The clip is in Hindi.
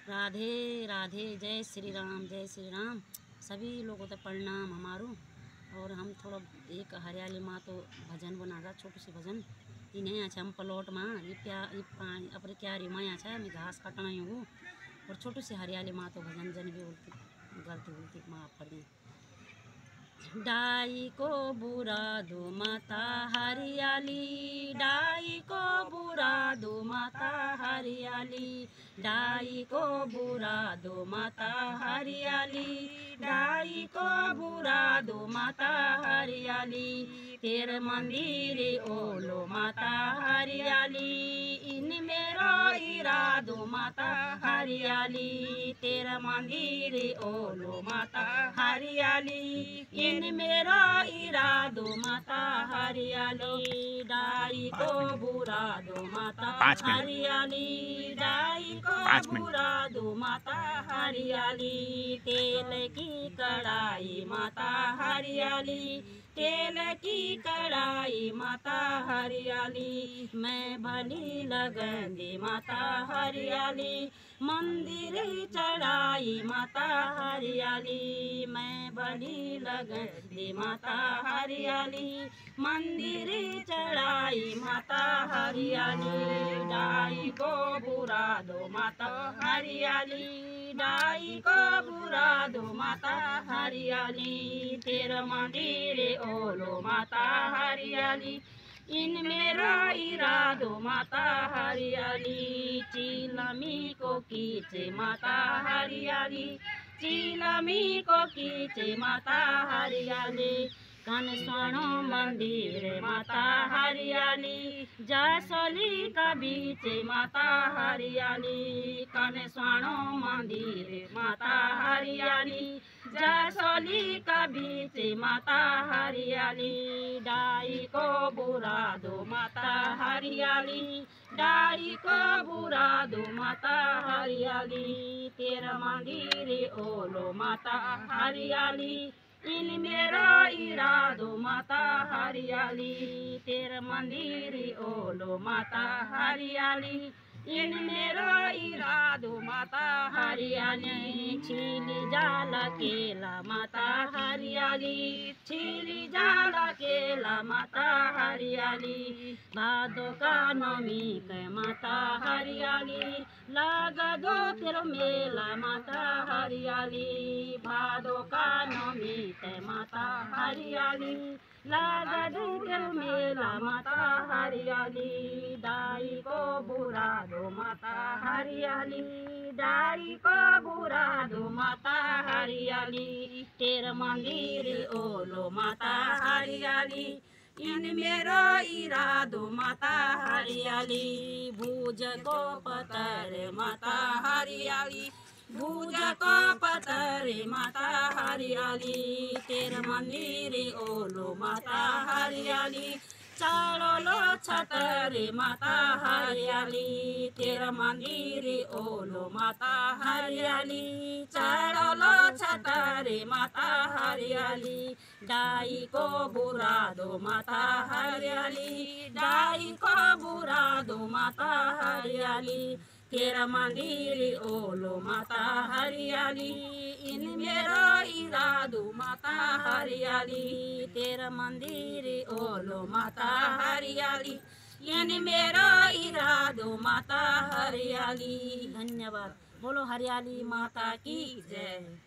राधे राधे। जय श्री राम, जय श्री राम। सभी लोगों को प्रणाम हमारो। और हम थोड़ा एक हरियाली माँ तो भजन बनागा, छोटू सी भजन इन्हें अच्छा हम प्लॉट में ये पानी अपने क्यारी में अच्छा मैं घास काटना हूँ और छोटू सी हरियाली माँ तो भजन जन भी बोलती गलती बोलती माफ़ कर दें। डाई को बुरा दो माता हरियाली, डाई को बुरा दो माता हरियाली, डाई को बुरा दो माता हरियाली, डाई को बुरा दो माता हरियाली, तेरे मंदिर ओलो माता हरियाली, इन मेरो इरादो माता हरियाली, तेरा मंदिर ओलो माता हरियाली, इन मेरो इरादो माता हरियाली, डाई को बुरा दो माता हरियाली, डाई को बुरा दो माता हरियाली, तेल की कढ़ाई माता हरियाली, तेल की कढ़ाई माता हरियाली, मैं भली लगन दे माता हरियाली, मंदिर चढ़ाई माता हरियाली, मैं भली लगन दे माता हरियाली, मंदिर चढ़ाई माता हरियाली, डाई को बुरा दो माता हरियाली, डाई को बुरा दो माता हरियाली, तेरा मंदिर ओलो माता हरियाली, इन मेरा इरादो माता हरियाली, चिलमी को कीचे माता हरियाली, चिलमी को कीचे माता हरियाली, कन स्वर्ण मंदिर माता हरियाली, जसोली का बीच माता हरियाली, कन स्वर्ण मंदिर माता हरियाली, जसोली का बीच माता हरियाली, डाई को बुरा दो माता हरियाली, डाई को बुरा दो माता हरियाली, तेरा मंदिर ओलो माता हरियाली, इन मेरो इरादो माता हरियाली, तेरा मंदिर ओलो माता हरियाली, इन मेरो इरादो माता हरियाली, छिली जाला केला माता हरियाली, छिली जाला केला माता हरियाली, भादो का नमी के माता हरियाली, लगा दो तेरो मेला माता हरियाली, भादो का नमी के माता हरियाली, लगा दो तेरो मेला माता हरियाली, डाई को बुरा दो माता हरियाली, डाई को बुरा दो माता हरियाली, तेरा मंदिर ओलो माता हरियाली, इन मेरो इरादो माता हरियाली, भूज को पतर माता हरियाली, भूज को पतर माता हरियाली, तेरा मंदिर ओलो माता हरियाली, चारो लो छतर माता हरियाली, तेरा मंदिर ओलो माता हरियाली, चारो लो छतर माता हरियाली, डाई को बुरा दो माता हरियाली, डाई को बुरा दो माता हरियाली, तेरा मंदिर ओलो माता हरियाली, इन मेरो इरादो माता हरियाली, तेरा मंदिर ओलो माता हरियाली, इन मेरो इरादो माता हरियाली। धन्यवाद। बोलो हरियाली माता की जय।